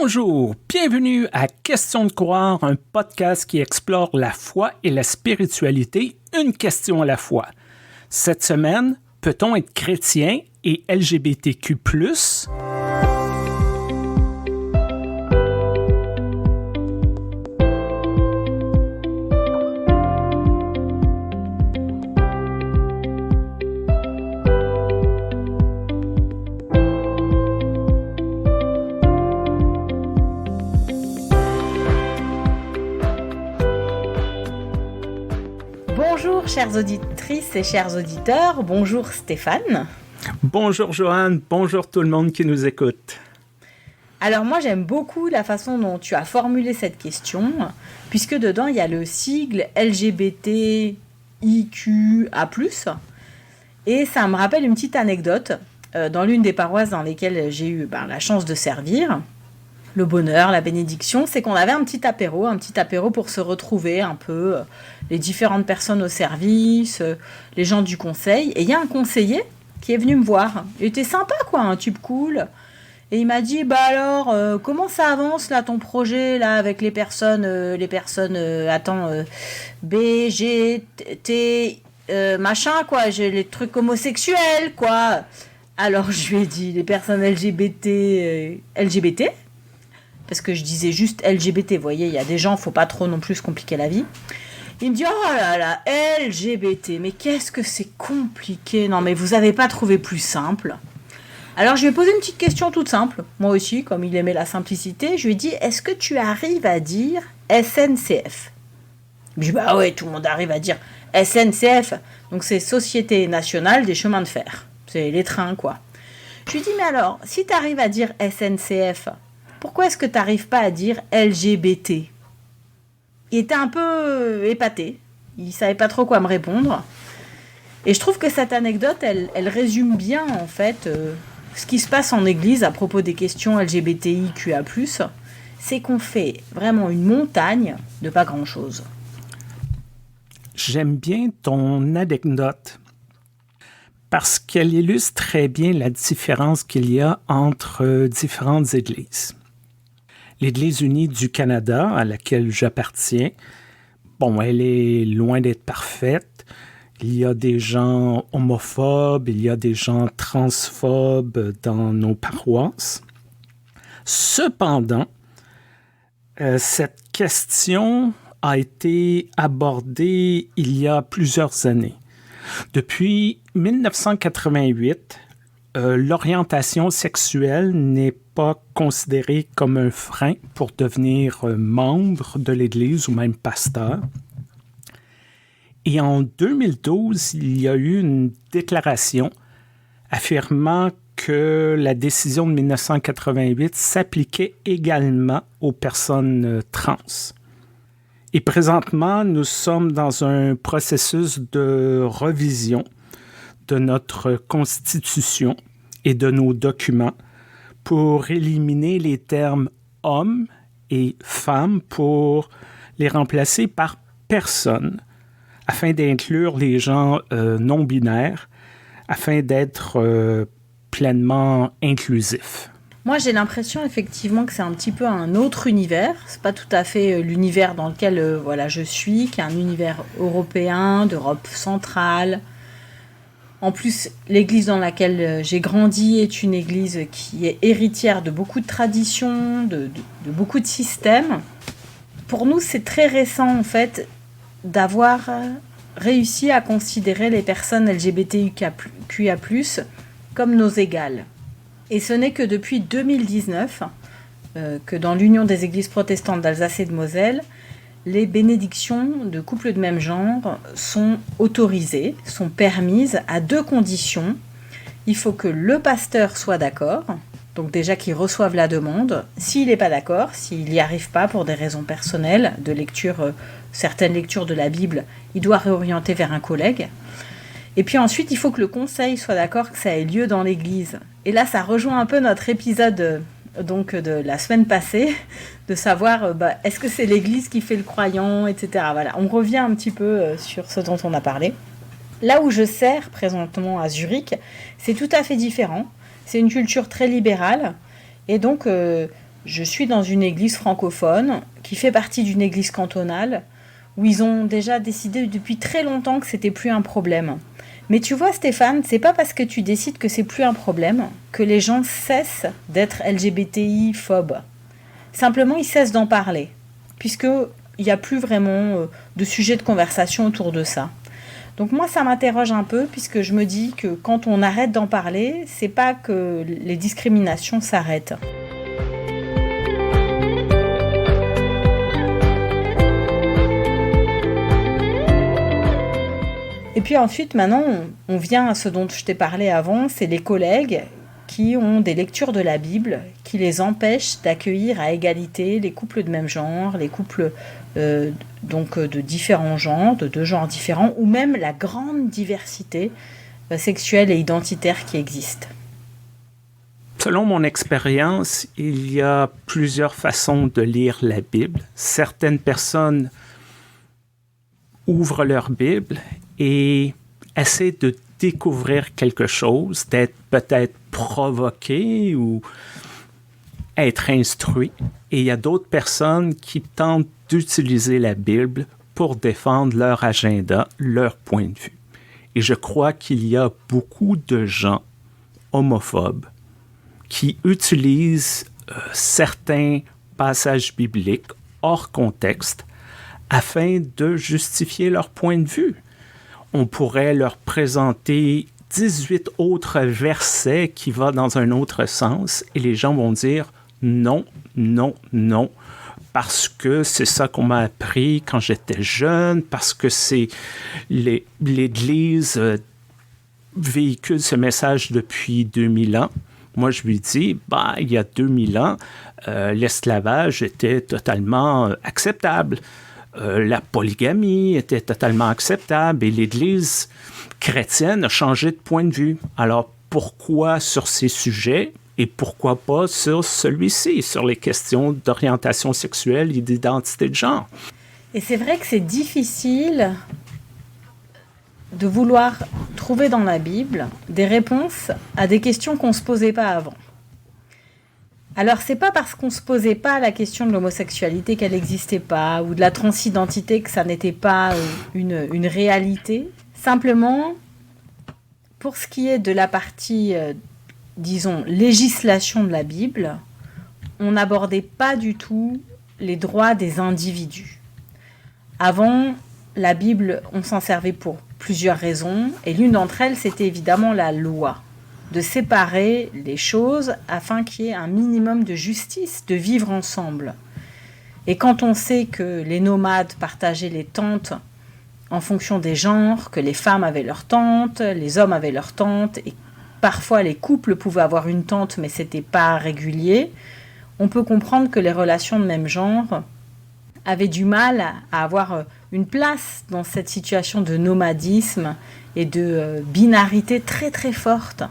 Bonjour, bienvenue à Question de croire, un podcast qui explore la foi et la spiritualité, une question à la fois. Cette semaine, peut-on être chrétien et LGBTQ+? Bonjour chères auditrices et chers auditeurs, bonjour Stéphane. Bonjour Joanne, bonjour tout le monde qui nous écoute. Alors moi j'aime beaucoup la façon dont tu as formulé cette question, puisque dedans il y a le sigle LGBTIQA+, et ça me rappelle une petite anecdote dans l'une des paroisses dans lesquelles j'ai eu la chance de servir. Le bonheur, la bénédiction, c'est qu'on avait un petit apéro pour se retrouver un peu, les différentes personnes au service, les gens du conseil. Et il y a un conseiller qui est venu me voir. Il était sympa, quoi, un type cool. Et il m'a dit, alors, comment ça avance, là, ton projet, là, avec les personnes, B, G, T, machin, quoi, j'ai les trucs homosexuels, quoi. Alors, je lui ai dit, les personnes LGBT, parce que je disais juste LGBT, vous voyez, il y a des gens, faut pas trop non plus se compliquer la vie. Il me dit, oh là là, LGBT, mais qu'est-ce que c'est compliqué, non mais vous avez pas trouvé plus simple? Alors je lui ai posé une petite question toute simple, moi aussi, comme il aimait la simplicité, je lui ai dit, est-ce que tu arrives à dire SNCF? Il me dit, bah ouais, tout le monde arrive à dire SNCF, donc c'est Société Nationale des Chemins de Fer, c'est les trains quoi. Je lui ai dit, mais alors, si tu arrives à dire SNCF, pourquoi est-ce que tu n'arrives pas à dire LGBT? Il était un peu épaté. Il ne savait pas trop quoi me répondre. Et je trouve que cette anecdote, elle résume bien, en fait, ce qui se passe en Église à propos des questions LGBTIQA+. C'est qu'on fait vraiment une montagne de pas grand-chose. J'aime bien ton anecdote parce qu'elle illustre très bien la différence qu'il y a entre différentes églises. L'Église unie du Canada, à laquelle j'appartiens, elle est loin d'être parfaite. Il y a des gens homophobes, il y a des gens transphobes dans nos paroisses. Cependant, cette question a été abordée il y a plusieurs années. Depuis 1988, l'orientation sexuelle n'est pas considérée comme un frein pour devenir membre de l'Église ou même pasteur. Et en 2012, il y a eu une déclaration affirmant que la décision de 1988 s'appliquait également aux personnes trans. Et présentement, nous sommes dans un processus de revision de notre Constitution et de nos documents pour éliminer les termes « homme » et « femme » pour les remplacer par « personne » afin d'inclure les gens non-binaires, afin d'être pleinement inclusifs. Moi, j'ai l'impression effectivement que c'est un petit peu un autre univers. C'est pas tout à fait l'univers dans lequel je suis, qui est un univers européen, d'Europe centrale. En plus, l'église dans laquelle j'ai grandi est une église qui est héritière de beaucoup de traditions, de beaucoup de systèmes. Pour nous, c'est très récent, en fait, d'avoir réussi à considérer les personnes LGBTQIA+, comme nos égales. Et ce n'est que depuis 2019 que dans l'Union des Églises protestantes d'Alsace et de Moselle, les bénédictions de couples de même genre sont autorisées, sont permises à deux conditions. Il faut que le pasteur soit d'accord, donc déjà qu'il reçoive la demande. S'il n'est pas d'accord, s'il n'y arrive pas pour des raisons personnelles, de lecture, certaines lectures de la Bible, il doit réorienter vers un collègue. Et puis ensuite, il faut que le conseil soit d'accord que ça ait lieu dans l'église. Et là, ça rejoint un peu notre épisode de la semaine passée, de savoir est-ce que c'est l'église qui fait le croyant, etc. Voilà, on revient un petit peu sur ce dont on a parlé. Là où je sers présentement à Zurich, c'est tout à fait différent. C'est une culture très libérale. Et donc, je suis dans une église francophone qui fait partie d'une église cantonale où ils ont déjà décidé depuis très longtemps que c'était plus un problème. Mais tu vois Stéphane, c'est pas parce que tu décides que c'est plus un problème que les gens cessent d'être LGBTI-phobes. Simplement, ils cessent d'en parler, puisqu'il n'y a plus vraiment de sujet de conversation autour de ça. Donc moi, ça m'interroge un peu, puisque je me dis que quand on arrête d'en parler, c'est pas que les discriminations s'arrêtent. Et puis ensuite, maintenant, on vient à ce dont je t'ai parlé avant, c'est les collègues qui ont des lectures de la Bible qui les empêchent d'accueillir à égalité les couples de même genre, les couples donc de différents genres, de deux genres différents, ou même la grande diversité sexuelle et identitaire qui existe. Selon mon expérience, il y a plusieurs façons de lire la Bible. Certaines personnes ouvrent leur Bible et essaient de découvrir quelque chose, d'être peut-être provoqué ou être instruit. Et il y a d'autres personnes qui tentent d'utiliser la Bible pour défendre leur agenda, leur point de vue. Et je crois qu'il y a beaucoup de gens homophobes qui utilisent certains passages bibliques hors contexte afin de justifier leur point de vue. On pourrait leur présenter 18 autres versets qui vont dans un autre sens et les gens vont dire non, non, non, parce que c'est ça qu'on m'a appris quand j'étais jeune, parce que c'est l'Église véhicule ce message depuis 2000 ans. Moi, je lui dis, il y a 2000 ans, l'esclavage était totalement acceptable. La polygamie était totalement acceptable et l'Église chrétienne a changé de point de vue. Alors, pourquoi sur ces sujets et pourquoi pas sur celui-ci, sur les questions d'orientation sexuelle et d'identité de genre? Et c'est vrai que c'est difficile de vouloir trouver dans la Bible des réponses à des questions qu'on ne se posait pas avant. Alors, c'est pas parce qu'on ne se posait pas la question de l'homosexualité qu'elle n'existait pas, ou de la transidentité que ça n'était pas une réalité. Simplement, pour ce qui est de la partie, disons, législation de la Bible, on n'abordait pas du tout les droits des individus. Avant, la Bible, on s'en servait pour plusieurs raisons, et l'une d'entre elles, c'était évidemment la loi. De séparer les choses afin qu'il y ait un minimum de justice, de vivre ensemble. Et quand on sait que les nomades partageaient les tentes en fonction des genres, que les femmes avaient leur tente, les hommes avaient leur tente, et parfois les couples pouvaient avoir une tente, mais c'était pas régulier, on peut comprendre que les relations de même genre avaient du mal à avoir une place dans cette situation de nomadisme et de binarité très très forte.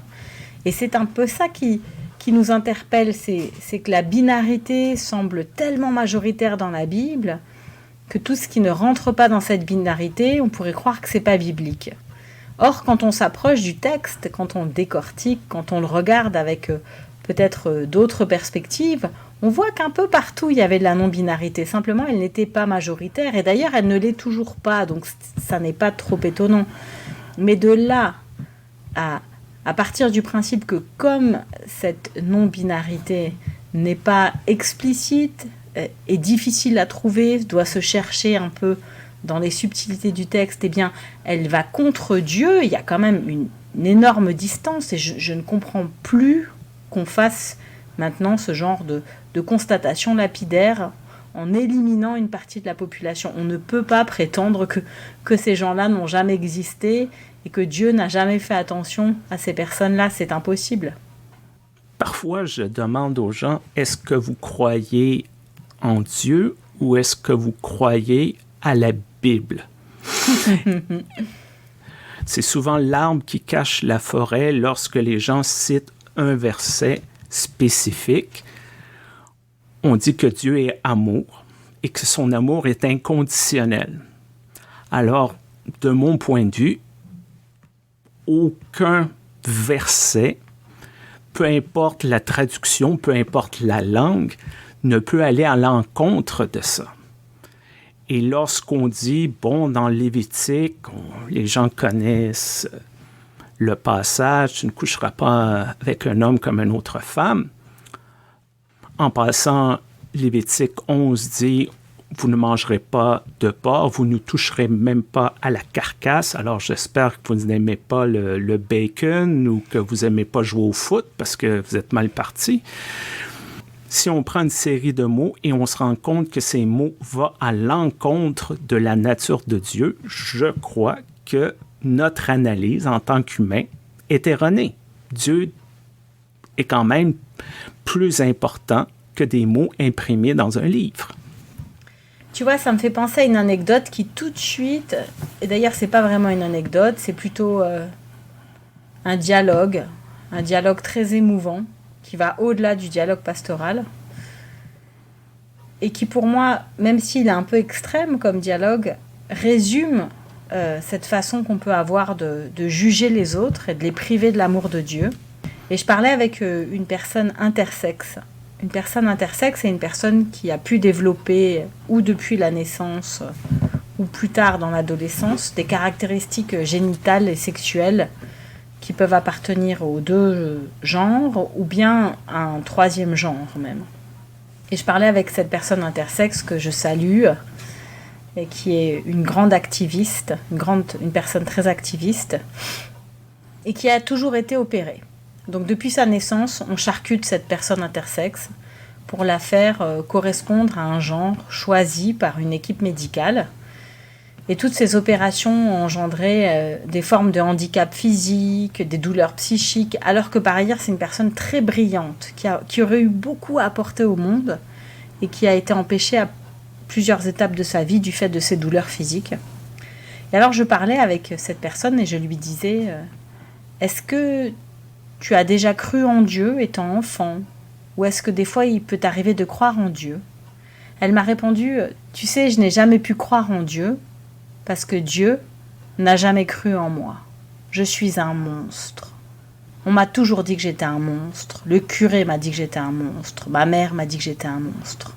Et c'est un peu ça qui nous interpelle, c'est que la binarité semble tellement majoritaire dans la Bible que tout ce qui ne rentre pas dans cette binarité, on pourrait croire que c'est pas biblique. Or, quand on s'approche du texte, quand on le décortique, quand on le regarde avec peut-être d'autres perspectives, on voit qu'un peu partout il y avait de la non-binarité. Simplement, elle n'était pas majoritaire et d'ailleurs, elle ne l'est toujours pas, donc ça n'est pas trop étonnant. Mais de là à partir du principe que comme cette non-binarité n'est pas explicite, est difficile à trouver, doit se chercher un peu dans les subtilités du texte, eh bien, elle va contre Dieu. Il y a quand même une énorme distance et je ne comprends plus qu'on fasse maintenant ce genre de constatation lapidaire en éliminant une partie de la population. On ne peut pas prétendre que ces gens-là n'ont jamais existé et que Dieu n'a jamais fait attention à ces personnes-là. C'est impossible. Parfois, je demande aux gens, est-ce que vous croyez en Dieu ou est-ce que vous croyez à la Bible? C'est souvent l'arbre qui cache la forêt lorsque les gens citent un verset spécifique. On dit que Dieu est amour et que son amour est inconditionnel. Alors, de mon point de vue, aucun verset peu importe la traduction, peu importe la langue, ne peut aller à l'encontre de ça. Et lorsqu'on dit, bon, dans Lévitique, les gens connaissent le passage, tu ne coucheras pas avec un homme comme une autre femme. En passant, Lévitique 11 dit, vous ne mangerez pas de porc, vous ne toucherez même pas à la carcasse. Alors, j'espère que vous n'aimez pas le bacon ou que vous n'aimez pas jouer au foot parce que vous êtes mal parti. Si on prend une série de mots et on se rend compte que ces mots vont à l'encontre de la nature de Dieu, je crois que notre analyse en tant qu'humain est erronée. Dieu est quand même plus important que des mots imprimés dans un livre. Tu vois, ça me fait penser à une anecdote qui tout de suite, et d'ailleurs c'est pas vraiment une anecdote, c'est plutôt un dialogue très émouvant, qui va au-delà du dialogue pastoral, et qui pour moi, même s'il est un peu extrême comme dialogue, résume cette façon qu'on peut avoir de juger les autres et de les priver de l'amour de Dieu. Et je parlais avec une personne intersexe. Une personne intersexe est une personne qui a pu développer, ou depuis la naissance, ou plus tard dans l'adolescence, des caractéristiques génitales et sexuelles qui peuvent appartenir aux deux genres ou bien à un troisième genre même. Et je parlais avec cette personne intersexe que je salue et qui est une grande activiste, une personne très activiste et qui a toujours été opérée. Donc depuis sa naissance, on charcute cette personne intersexe pour la faire correspondre à un genre choisi par une équipe médicale. Et toutes ces opérations ont engendré des formes de handicap physique, des douleurs psychiques, alors que par ailleurs c'est une personne très brillante, qui aurait eu beaucoup à apporter au monde et qui a été empêchée à plusieurs étapes de sa vie du fait de ses douleurs physiques. Et alors je parlais avec cette personne et je lui disais « Est-ce que tu as déjà cru en Dieu étant enfant ? Ou est-ce que des fois il peut t'arriver de croire en Dieu ?» Elle m'a répondu « Tu sais, je n'ai jamais pu croire en Dieu, parce que Dieu n'a jamais cru en moi. Je suis un monstre. On m'a toujours dit que j'étais un monstre. Le curé m'a dit que j'étais un monstre. Ma mère m'a dit que j'étais un monstre. »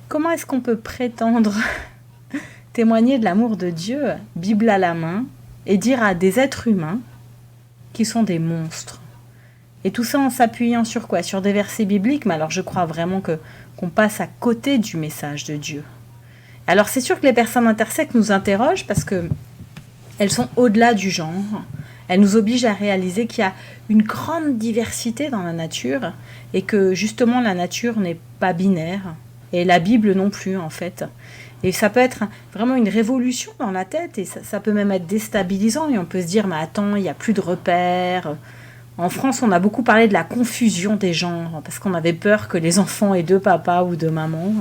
Comment est-ce qu'on peut prétendre témoigner de l'amour de Dieu, Bible à la main, et dire à des êtres humains qui sont des monstres? Et tout ça en s'appuyant sur quoi? Sur des versets bibliques, mais alors je crois vraiment qu'on passe à côté du message de Dieu. Alors c'est sûr que les personnes intersexes nous interrogent parce qu'elles sont au-delà du genre. Elles nous obligent à réaliser qu'il y a une grande diversité dans la nature et que justement la nature n'est pas binaire et la Bible non plus en fait. Et ça peut être vraiment une révolution dans la tête et ça peut même être déstabilisant et on peut se dire mais attends, il n'y a plus de repères. En France, on a beaucoup parlé de la confusion des genres parce qu'on avait peur que les enfants aient deux papas ou deux mamans.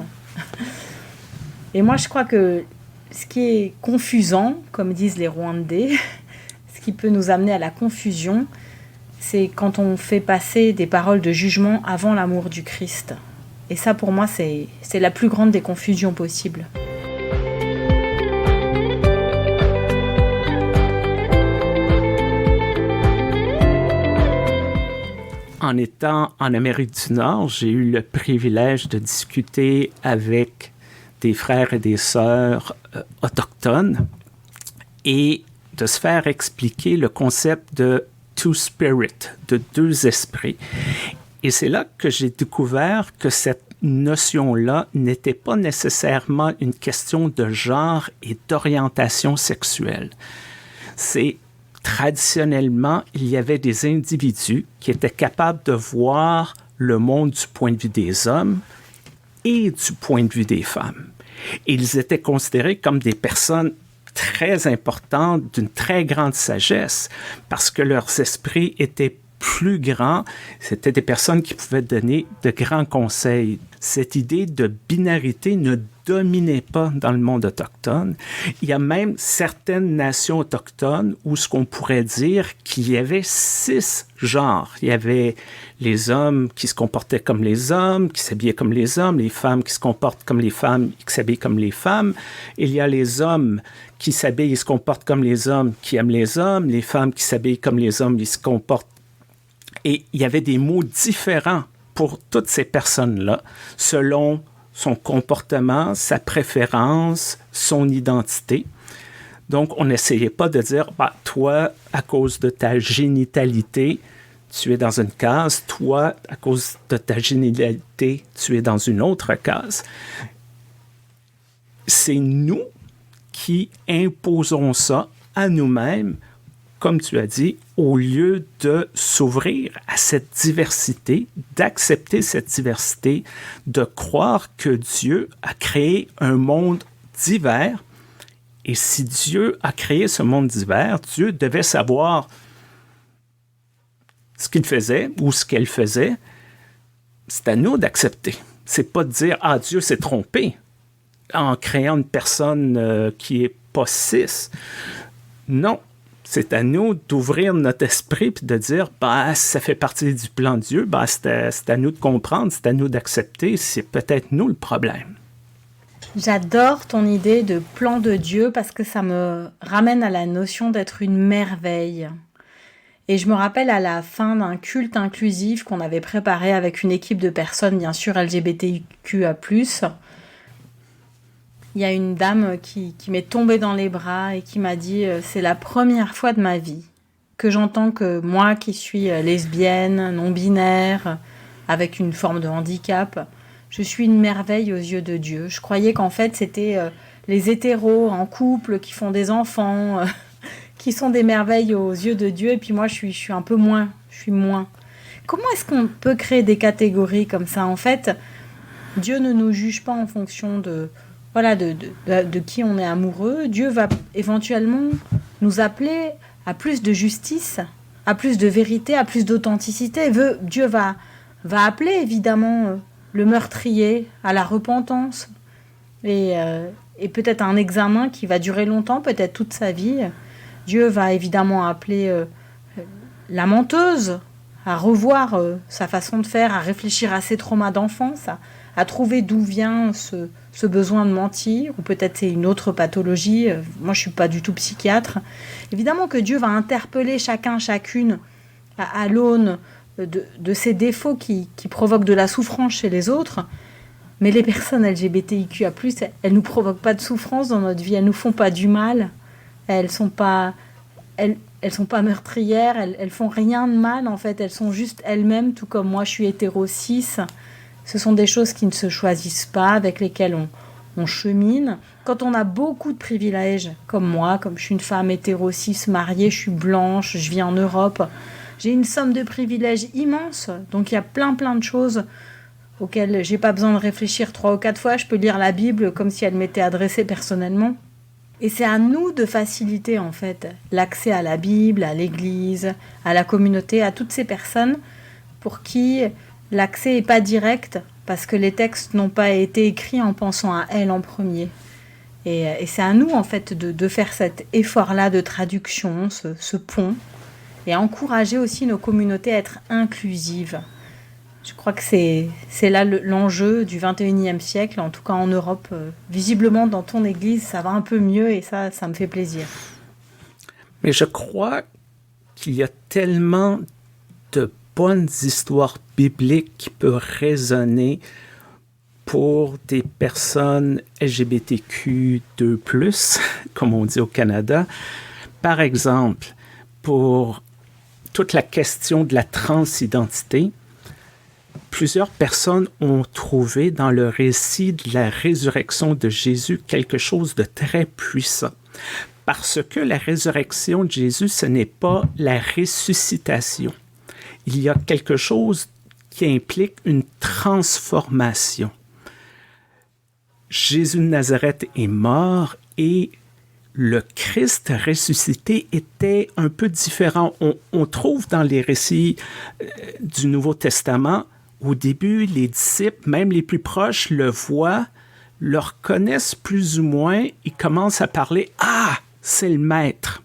Et moi, je crois que ce qui est confusant, comme disent les Rwandais, ce qui peut nous amener à la confusion, c'est quand on fait passer des paroles de jugement avant l'amour du Christ. Et ça, pour moi, c'est la plus grande des confusions possibles. En étant en Amérique du Nord, j'ai eu le privilège de discuter avec des frères et des sœurs autochtones et de se faire expliquer le concept de two spirit, de deux esprits. Et c'est là que j'ai découvert que cette notion-là n'était pas nécessairement une question de genre et d'orientation sexuelle. C'est traditionnellement, il y avait des individus qui étaient capables de voir le monde du point de vue des hommes et du point de vue des femmes. Et ils étaient considérés comme des personnes très importantes, d'une très grande sagesse, parce que leurs esprits étaient plus grands. C'était des personnes qui pouvaient donner de grands conseils. Cette idée de binarité ne dominait pas dans le monde autochtone. Il y a même certaines nations autochtones où ce qu'on pourrait dire qu'il y avait 6 genres. Il y avait les hommes qui se comportaient comme les hommes, qui s'habillaient comme les hommes, les femmes qui se comportent comme les femmes, qui s'habillent comme les femmes. Il y a les hommes qui s'habillent et se comportent comme les hommes, qui aiment les hommes, les femmes qui s'habillent comme les hommes, ils se comportent Et il y avait des mots différents pour toutes ces personnes-là, selon son comportement, sa préférence, son identité. Donc, on n'essayait pas de dire, bah, toi, à cause de ta génitalité, tu es dans une case. Toi, à cause de ta génitalité, tu es dans une autre case. C'est nous qui imposons ça à nous-mêmes, comme tu as dit, au lieu de s'ouvrir à cette diversité, d'accepter cette diversité, de croire que Dieu a créé un monde divers. Et si Dieu a créé ce monde divers, Dieu devait savoir ce qu'il faisait ou ce qu'elle faisait. C'est à nous d'accepter. C'est pas de dire « Ah, Dieu s'est trompé en créant une personne qui est pas cis. » Non, c'est à nous d'ouvrir notre esprit et de dire bah, ça fait partie du plan de Dieu, bah, c'est à nous de comprendre, c'est à nous d'accepter, c'est peut-être nous le problème. J'adore ton idée de plan de Dieu parce que ça me ramène à la notion d'être une merveille. Et je me rappelle à la fin d'un culte inclusif qu'on avait préparé avec une équipe de personnes, bien sûr, LGBTQA+. Il y a une dame qui m'est tombée dans les bras et qui m'a dit « C'est la première fois de ma vie que j'entends que moi qui suis lesbienne, non-binaire, avec une forme de handicap, je suis une merveille aux yeux de Dieu. Je croyais qu'en fait c'était les hétéros en couple qui font des enfants, qui sont des merveilles aux yeux de Dieu et puis moi je suis un peu moins, je suis moins. Comment est-ce qu'on peut créer des catégories comme ça ? En fait, Dieu ne nous juge pas en fonction de qui on est amoureux. Dieu va éventuellement nous appeler à plus de justice, à plus de vérité, à plus d'authenticité. Dieu va appeler évidemment le meurtrier à la repentance et peut-être un examen qui va durer longtemps, peut-être toute sa vie. Dieu va évidemment appeler la menteuse à revoir sa façon de faire, à réfléchir à ses traumas d'enfance, à trouver d'où vient ce besoin de mentir, ou peut-être c'est une autre pathologie. Moi, je ne suis pas du tout psychiatre. Évidemment que Dieu va interpeller chacune à l'aune de ces défauts qui provoquent de la souffrance chez les autres. Mais les personnes LGBTIQA+, elles ne nous provoquent pas de souffrance dans notre vie, elles ne nous font pas du mal, elles sont pas meurtrières, elles font rien de mal en fait, elles sont juste elles-mêmes, tout comme moi je suis hétéro-cis. Ce sont des choses qui ne se choisissent pas, avec lesquelles on chemine. Quand on a beaucoup de privilèges, comme moi, comme je suis une femme hétéro-cis mariée, je suis blanche, je vis en Europe, j'ai une somme de privilèges immense. Donc il y a plein de choses auxquelles j'ai pas besoin de réfléchir 3 ou 4 fois. Je peux lire la Bible comme si elle m'était adressée personnellement. Et c'est à nous de faciliter en fait l'accès à la Bible, à l'Église, à la communauté, à toutes ces personnes pour qui l'accès n'est pas direct parce que les textes n'ont pas été écrits en pensant à elles en premier. Et c'est à nous en fait de faire cet effort-là de traduction, ce pont, et encourager aussi nos communautés à être inclusives. Je crois que c'est là l'enjeu du 21e siècle, en tout cas en Europe. Visiblement, dans ton église, ça va un peu mieux et ça me fait plaisir. Mais je crois qu'il y a tellement de bonnes histoires bibliques qui peuvent résonner pour des personnes LGBTQ2+, comme on dit au Canada. Par exemple, pour toute la question de la transidentité, plusieurs personnes ont trouvé dans le récit de la résurrection de Jésus quelque chose de très puissant. Parce que la résurrection de Jésus, ce n'est pas la ressuscitation. Il y a quelque chose qui implique une transformation. Jésus de Nazareth est mort et le Christ ressuscité était un peu différent. On trouve dans les récits du Nouveau Testament, au début, les disciples, même les plus proches, le voient, le reconnaissent plus ou moins, ils commencent à parler « Ah, c'est le maître ».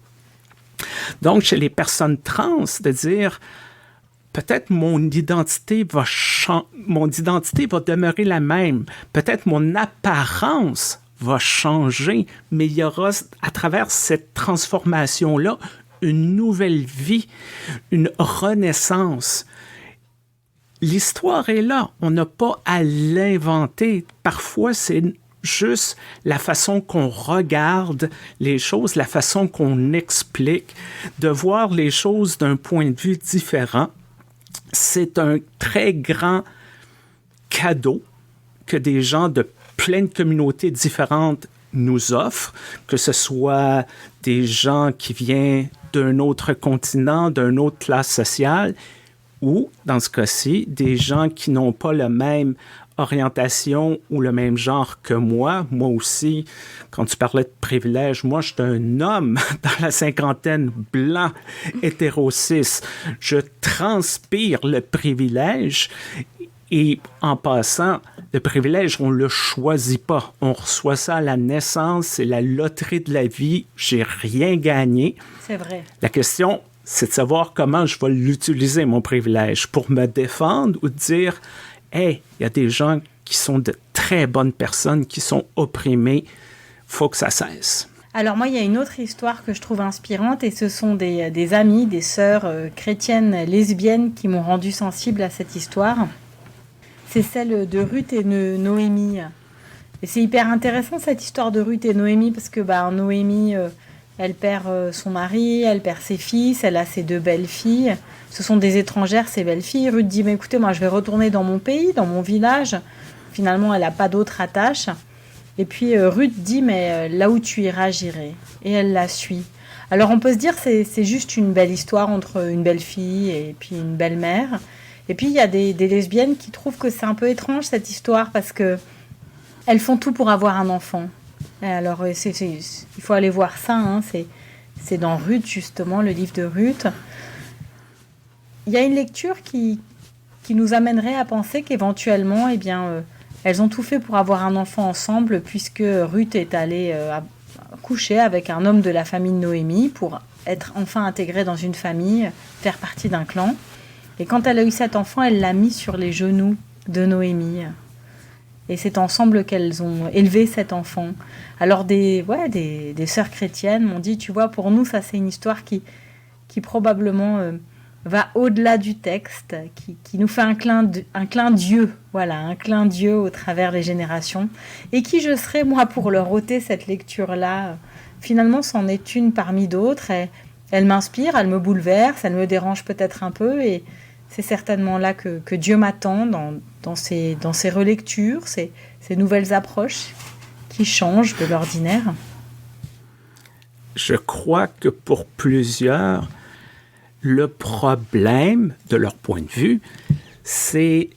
Donc, chez les personnes trans, de dire « Peut-être mon identité va demeurer la même, peut-être mon apparence va changer, mais il y aura à travers cette transformation-là une nouvelle vie, une renaissance. L'histoire est là, on n'a pas à l'inventer. Parfois, c'est juste la façon qu'on regarde les choses, la façon qu'on explique, de voir les choses d'un point de vue différent. C'est un très grand cadeau que des gens de plein de communautés différentes nous offrent, que ce soit des gens qui viennent d'un autre continent, d'une autre classe sociale, ou, dans ce cas-ci, des gens qui n'ont pas la même orientation ou le même genre que moi. Moi aussi, quand tu parlais de privilège, moi, je suis un homme dans la cinquantaine, blanc, hétéro-cis. Je transpire le privilège et, en passant, le privilège, on ne le choisit pas. On reçoit ça à la naissance, c'est la loterie de la vie. J'ai rien gagné. C'est vrai. La question, c'est de savoir comment je vais l'utiliser, mon privilège, pour me défendre ou dire « Hey, il y a des gens qui sont de très bonnes personnes, qui sont opprimées. Faut que ça cesse. » Alors moi, il y a une autre histoire que je trouve inspirante et ce sont des amies, des sœurs chrétiennes lesbiennes qui m'ont rendue sensible à cette histoire. C'est celle de Ruth et Noémie. Et c'est hyper intéressant cette histoire de Ruth et Noémie parce que Noémie... elle perd son mari, elle perd ses fils, elle a ses 2 belles-filles. Ce sont des étrangères, ces belles-filles. Ruth dit, mais écoutez, moi je vais retourner dans mon pays, dans mon village. Finalement, elle n'a pas d'autre attache. Et puis Ruth dit, mais là où tu iras, j'irai. Et elle la suit. Alors on peut se dire, c'est juste une belle histoire entre une belle-fille et puis une belle-mère. Et puis il y a des lesbiennes qui trouvent que c'est un peu étrange cette histoire parce que elles font tout pour avoir un enfant. Alors, il faut aller voir ça, hein. C'est dans Ruth, justement, le livre de Ruth. Il y a une lecture qui nous amènerait à penser qu'éventuellement, elles ont tout fait pour avoir un enfant ensemble, puisque Ruth est allée coucher avec un homme de la famille de Noémie pour être enfin intégrée dans une famille, faire partie d'un clan. Et quand elle a eu cet enfant, elle l'a mis sur les genoux de Noémie. Et c'est ensemble qu'elles ont élevé cet enfant. Alors des sœurs chrétiennes m'ont dit, tu vois, pour nous, ça c'est une histoire qui probablement va au-delà du texte, qui nous fait un clin d'yeux, voilà, un clin d'yeux au travers des générations. Et qui je serais, moi, pour leur ôter cette lecture-là. Finalement, c'en est une parmi d'autres. Elle m'inspire, elle me bouleverse, elle me dérange peut-être un peu. Et c'est certainement là que Dieu m'attend dans ces relectures, ces nouvelles approches qui changent de l'ordinaire. Je crois que pour plusieurs, le problème, de leur point de vue, c'est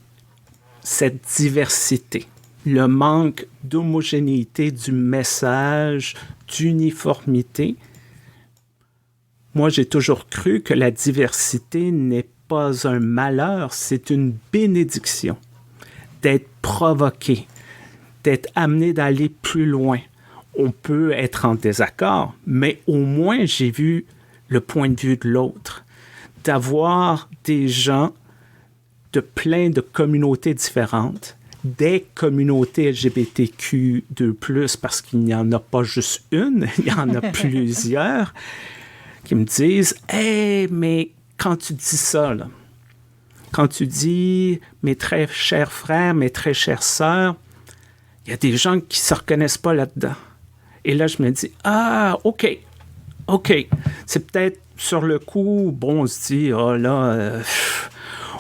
cette diversité, le manque d'homogénéité du message, d'uniformité. Moi, j'ai toujours cru que la diversité n'est pas un malheur, c'est une bénédiction d'être provoqué, d'être amené d'aller plus loin. On peut être en désaccord, mais au moins j'ai vu le point de vue de l'autre, d'avoir des gens de plein de communautés différentes, des communautés LGBTQ2+, parce qu'il n'y en a pas juste une, il y en a plusieurs, qui me disent « Hey, mais quand tu dis ça, là, quand tu dis mes très chers frères, mes très chères sœurs, il y a des gens qui ne se reconnaissent pas là-dedans. » Et là, je me dis, ah, OK. C'est peut-être sur le coup, bon, on se dit, oh là,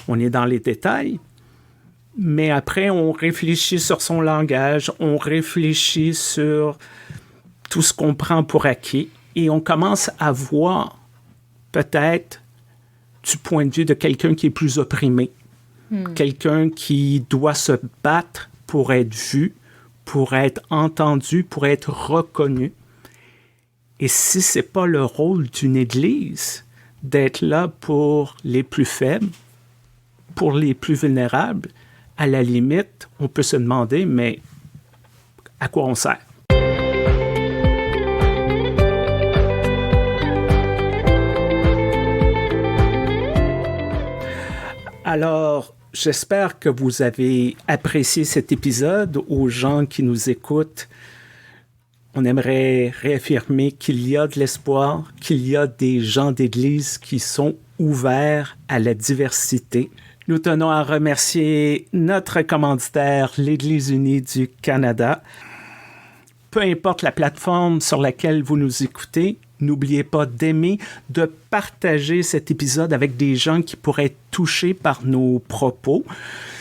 on est dans les détails. Mais après, on réfléchit sur son langage, on réfléchit sur tout ce qu'on prend pour acquis et on commence à voir peut-être du point de vue de quelqu'un qui est plus opprimé, quelqu'un qui doit se battre pour être vu, pour être entendu, pour être reconnu. Et si ce n'est pas le rôle d'une Église d'être là pour les plus faibles, pour les plus vulnérables, à la limite, on peut se demander, mais à quoi on sert? Alors, j'espère que vous avez apprécié cet épisode. Aux gens qui nous écoutent, On aimerait réaffirmer qu'il y a de l'espoir, qu'il y a des gens d'Église qui sont ouverts à la diversité. Nous tenons à remercier notre commanditaire, l'Église unie du Canada. Peu importe la plateforme sur laquelle vous nous écoutez, n'oubliez pas d'aimer, de partager cet épisode avec des gens qui pourraient être touchés par nos propos.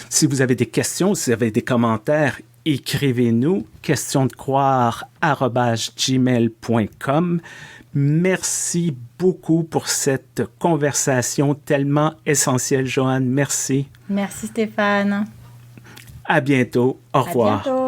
Si vous avez des questions, si vous avez des commentaires, écrivez-nous questionsdecroire@gmail.com. Merci beaucoup pour cette conversation tellement essentielle, Joanne. Merci. Merci Stéphane. À bientôt. Au revoir. À bientôt.